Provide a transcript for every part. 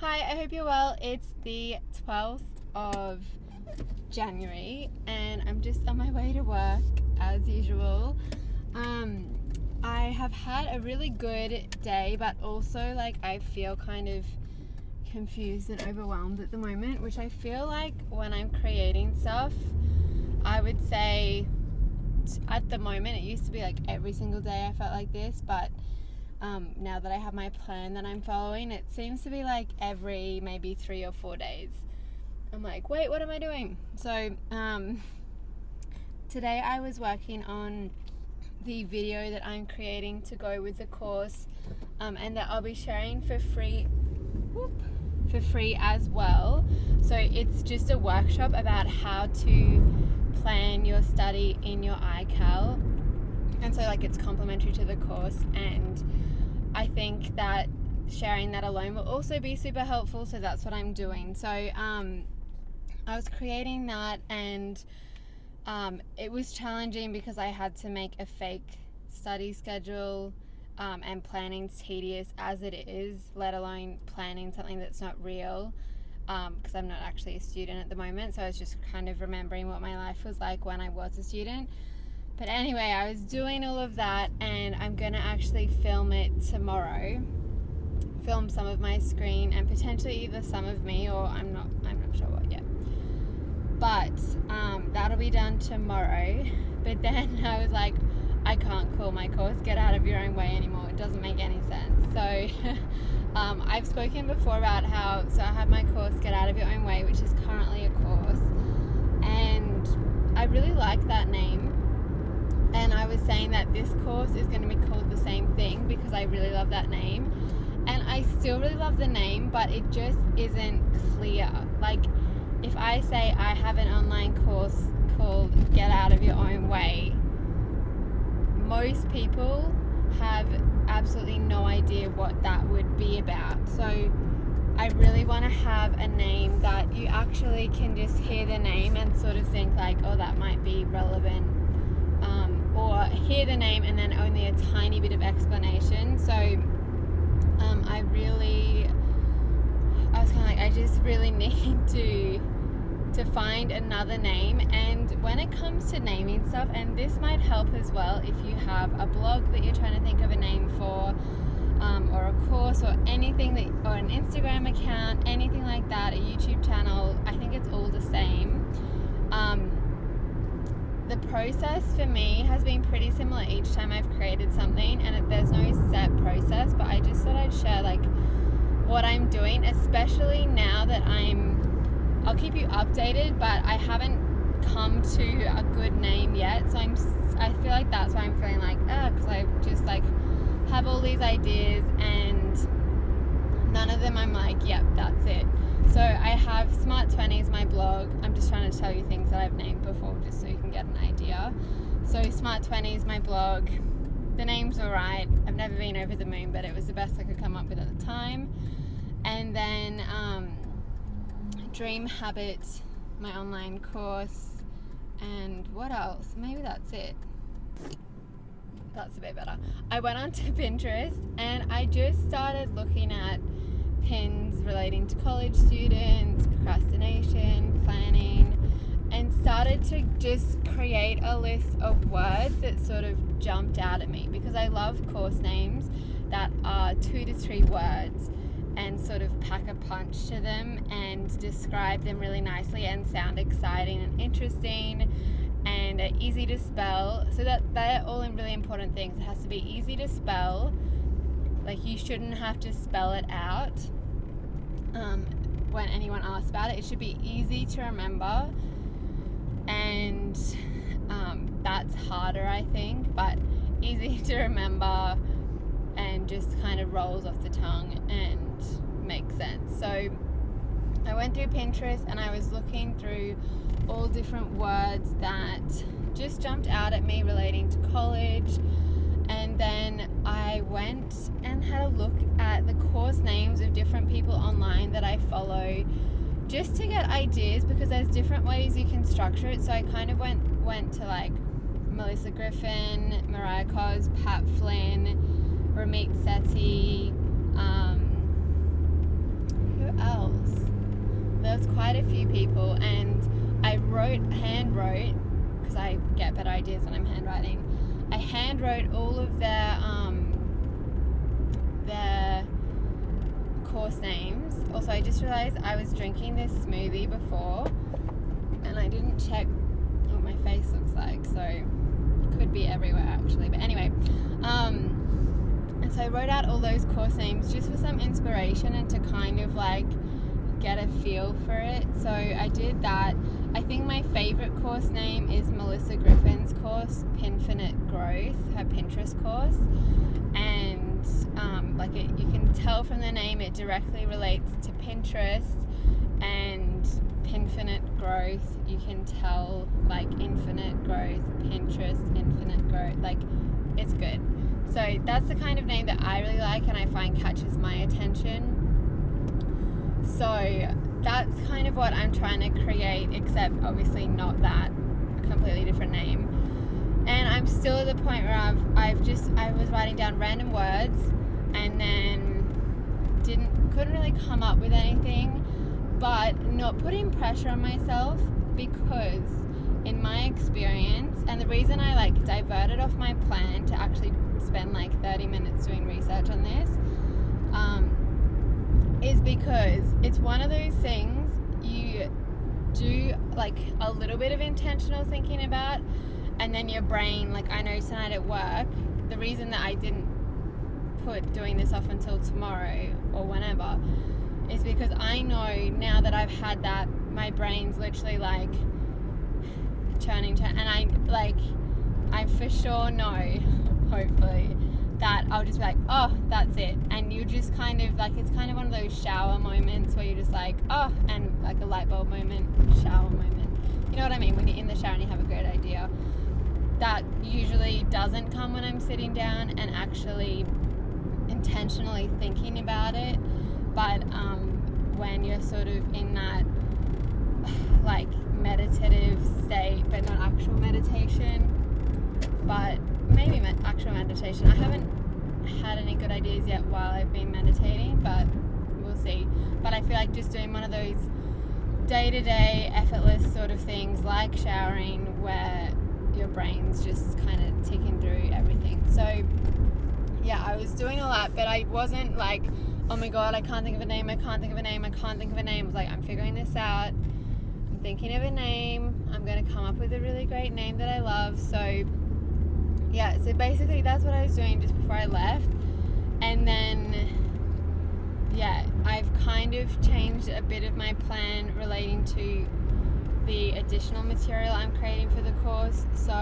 Hi, I hope you're well. It's the 12th of January and I'm just on my way to work as usual. I have had a really good day, but also I feel kind of confused and overwhelmed at the moment, which I feel like when I'm creating stuff, I would say at the moment, it used to be every single day I felt like this, but now that I have my plan that I'm following, it seems to be every maybe 3 or 4 days. I'm like, wait, what am I doing? So today I was working on the video that I'm creating to go with the course, and that I'll be sharing for free as well. So it's just a workshop about how to plan your study in your iCal, and so it's complementary to the course, and I think that sharing that alone will also be super helpful, so that's what I'm doing. So I was creating that, and it was challenging because I had to make a fake study schedule, and planning's tedious as it is, let alone planning something that's not real, because I'm not actually a student at the moment, so I was just kind of remembering what my life was like when I was a student. But anyway, I was doing all of that, and I'm gonna actually film it tomorrow. Film some of my screen and potentially either some of me, or I'm not sure what yet. But that'll be done tomorrow. But then I was like, I can't call my course Get Out of Your Own Way anymore. It doesn't make any sense. So I've spoken before about how, so I have my course Get Out of Your Own Way, which is currently a course, and I really like that name. And I was saying that this course is going to be called the same thing because I really love that name. And I still really love the name, but it just isn't clear. If I say I have an online course called Get Out of Your Own Way, most people have absolutely no idea what that would be about. So I really want to have a name that you actually can just hear the name and sort of think oh, that might be relevant. Or hear the name and then only a tiny bit of explanation. So I was kind of I just really need to find another name. And when it comes to naming stuff, and this might help as well if you have a blog that you're trying to think of a name for, or a course, or anything or an Instagram account, anything like that, a YouTube channel, I think it's all the same. The process for me has been pretty similar each time I've created something, and there's no set process, but I just thought I'd share what I'm doing, especially now that I'll keep you updated, but I haven't come to a good name yet, so I feel like that's why I'm feeling because I just have all these ideas and none of them I'm yep, that's it. So I have Smart 20s, my blog. I'm just trying to tell you things that I've named before just so you can get an idea. So Smart 20s, my blog. The name's alright. I've never been over the moon, but it was the best I could come up with at the time. And then Dream Habit, my online course. And what else? Maybe that's it. That's a bit better. I went onto Pinterest and I just started looking at pins relating to college students, procrastination, planning, and started to just create a list of words that sort of jumped out at me, because I love course names that are 2 to 3 words and sort of pack a punch to them and describe them really nicely and sound exciting and interesting and are easy to spell. So that they're all really important things. It has to be easy to spell. You shouldn't have to spell it out when anyone asks about it. It should be easy to remember, and that's harder, I think, but easy to remember and just kind of rolls off the tongue and makes sense. So I went through Pinterest and I was looking through all different words that just jumped out at me relating to college. And then I went and had a look at the course names of different people online that I follow, just to get ideas, because there's different ways you can structure it. So I kind of went to Melissa Griffin, Mariah Cos, Pat Flynn, Ramit Sethi, who there was quite a few people, and I hand wrote, because I get better ideas when I'm handwriting. I hand wrote all of their course names. Also, I just realized I was drinking this smoothie before, and I didn't check what my face looks like, so it could be everywhere actually. But anyway, and so I wrote out all those course names just for some inspiration and to kind of like get a feel for it. So I did that. I think my favorite course name is Melissa Griffin's course, Pinfinite Growth, her Pinterest course. And you can tell from the name it directly relates to Pinterest, and Pinfinite Growth, you can tell like infinite growth, Pinterest, infinite growth, like it's good. So that's the kind of name that I really like and I find catches my attention. So that's kind of what I'm trying to create, except obviously not that, a completely different name. And I'm still at the point where I was writing down random words and then couldn't really come up with anything, but not putting pressure on myself, because in my experience, and the reason I like diverted off my plan to actually spend like 30 minutes doing research on this, is because it's one of those things you do like a little bit of intentional thinking about, and then your brain, like I know tonight at work, the reason that I didn't put doing this off until tomorrow or whenever is because I know now that I've had that, my brain's literally like churning, and I for sure know, hopefully, that I'll just be like, oh, that's it. And you just kind of like, it's kind of one of those shower moments where you're just like, oh, and like a light bulb moment, shower moment. You know what I mean? When you're in the shower and you have a great idea. That usually doesn't come when I'm sitting down and actually intentionally thinking about it. But when you're sort of in that like meditative state, but not actual meditation, but maybe actual meditation. I haven't had any good ideas yet while I've been meditating, but we'll see. But I feel like just doing one of those day-to-day effortless sort of things like showering, where your brain's just kind of ticking through everything. So yeah, I was doing all that, but I wasn't like, oh my god, I can't think of a name, I can't think of a name. I was like, I'm figuring this out, I'm thinking of a name, I'm going to come up with a really great name that I love. So yeah, so basically that's what I was doing just before I left. And then yeah, I've kind of changed a bit of my plan relating to the additional material I'm creating for the course. So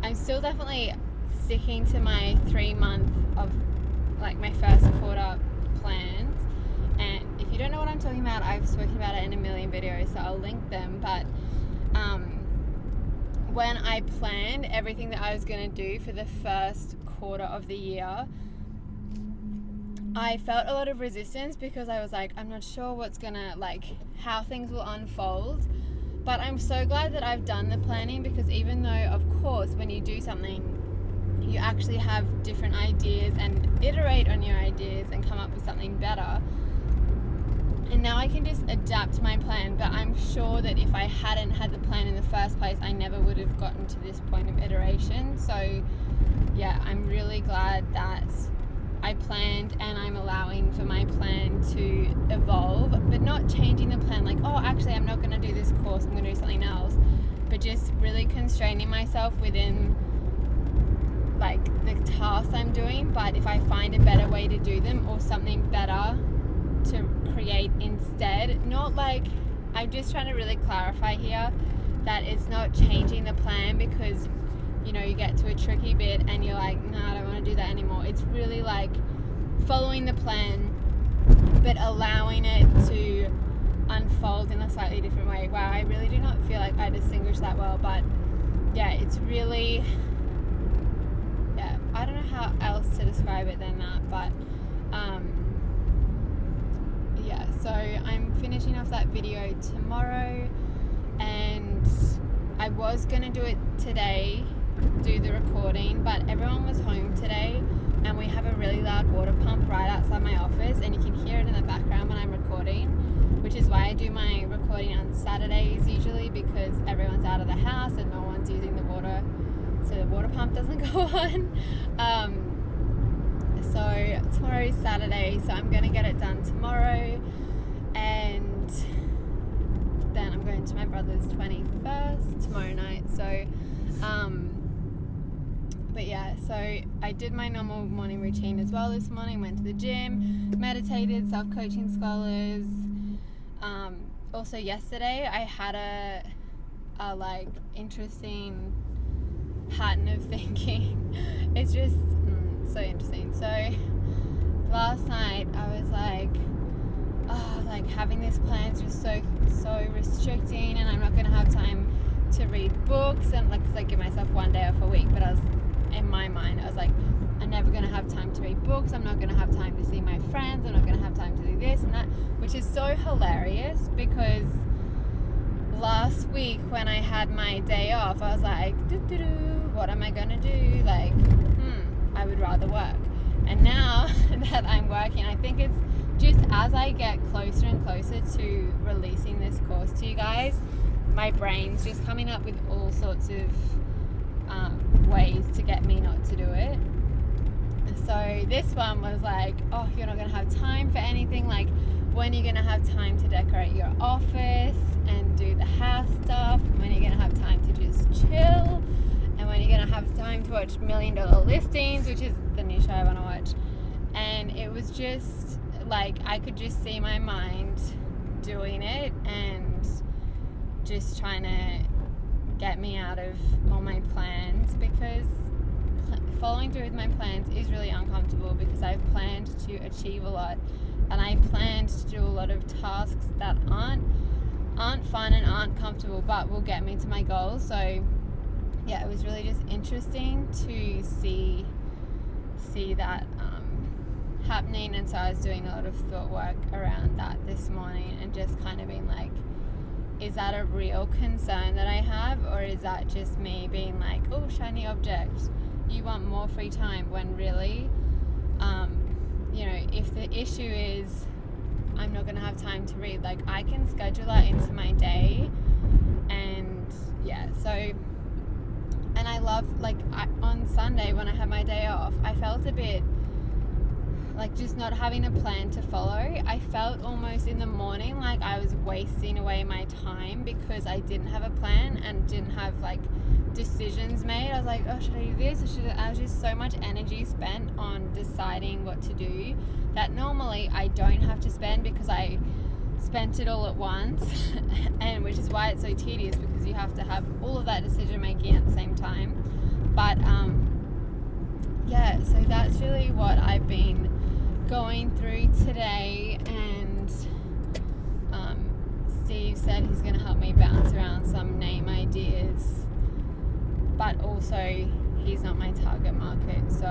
I'm still definitely sticking to my 3 month of like my first quarter plans. And if you don't know what I'm talking about, I've spoken about it in a million videos, so I'll link them. But when I planned everything that I was going to do for the first quarter of the year, I felt a lot of resistance because I was like, I'm not sure what's gonna, like, how things will unfold. But I'm so glad that I've done the planning, because even though, of course, when you do something, you actually have different ideas and iterate on your ideas and come up with something better. And now I can just adapt my plan, but I'm sure that if I hadn't had the plan in the first place, I never would have gotten to this point of iteration. So yeah, I'm really glad that I planned, and I'm allowing for my plan to evolve, but not changing the plan like, oh, actually I'm not going to do this course, I'm going to do something else, but just really constraining myself within like the tasks I'm doing. But if I find a better way to do them, or something better to create instead, not like, I'm just trying to really clarify here that it's not changing the plan because, you know, you get to a tricky bit and you're like, no, I don't want to do that anymore. It's really like following the plan, but allowing it to unfold in a slightly different way. Wow, I really do not feel like I distinguish that well, but yeah, it's really, yeah, I don't know how else to describe it than that, but yeah, so I'm finishing off that video tomorrow, and I was going to do it today, do the recording, but everyone was home today, and we have a really loud water pump right outside my office, and you can hear it in the background when I'm recording, which is why I do my Saturdays usually, because everyone's out of the house and no one's using the water, so the water pump doesn't go on. So tomorrow is Saturday, so I'm going to get it done tomorrow, and then I'm going to my brother's 21st tomorrow night. So but yeah, so I did my normal morning routine as well this morning. Went to the gym, meditated, self-coaching scholars. Also yesterday I had a like interesting pattern of thinking. It's just so interesting. So last night I was like, oh, like having this plan is just so restricting, and I'm not going to have time to read books, and like, because I give myself one day off a week, but I was, in my mind I was like, I'm never going to have time to read books, I'm not going to have time to see my friends, I'm not going to have time to do this and that, which is so hilarious, because last week when I had my day off I was like, what am I going to do? Like, I would rather work. And now that I'm working, I think it's just as I get closer and closer to releasing this course to you guys, my brain's just coming up with all sorts of ways to get me not to do it. So this one was like, oh, you're not going to have time for anything. Like, when are you going to have time to decorate your office and do the house stuff? When are you going to have time to just chill? And when are you going to have time to watch $1 Million Listings, which is the new show I want to watch? And it was just like, I could just see my mind doing it and just trying to get me out of all my plans, because following through with my plans is really uncomfortable, because I've planned to achieve a lot, and I planned to do a lot of tasks that aren't fun and aren't comfortable, but will get me to my goals. So yeah, it was really just interesting to see that happening. And so I was doing a lot of thought work around that this morning, and just kind of being like, is that a real concern that I have, or is that just me being like, oh, shiny object, you want more free time, when really, if the issue is I'm not going to have time to read, like, I can schedule that into my day. And yeah, so, and I love, like, on Sunday when I had my day off, I felt a bit like just not having a plan to follow. I felt almost in the morning like I was wasting away my time, because I didn't have a plan and didn't have like decisions made. I was like, oh, should I do this, or should I was just so much energy spent on deciding what to do that normally I don't have to spend, because I spent it all at once. And which is why it's so tedious, because you have to have all of that decision making at the same time. But yeah, so that's really what I've been going through today. And Steve said he's going to help me bounce around some name ideas, but also he's not my target market, so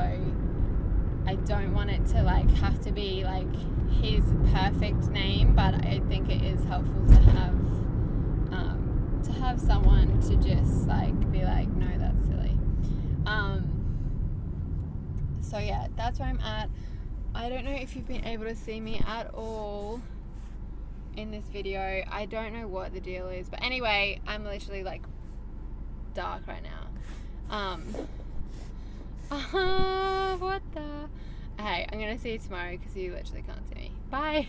I don't want it to like have to be like his perfect name, but I think it is helpful to have someone to just like be like, no, that's silly. So yeah, that's where I'm at. I don't know if you've been able to see me at all in this video. I don't know what the deal is, but anyway, I'm literally like dark right now. What the? Hey, I'm gonna see you tomorrow, because you literally can't see me. Bye.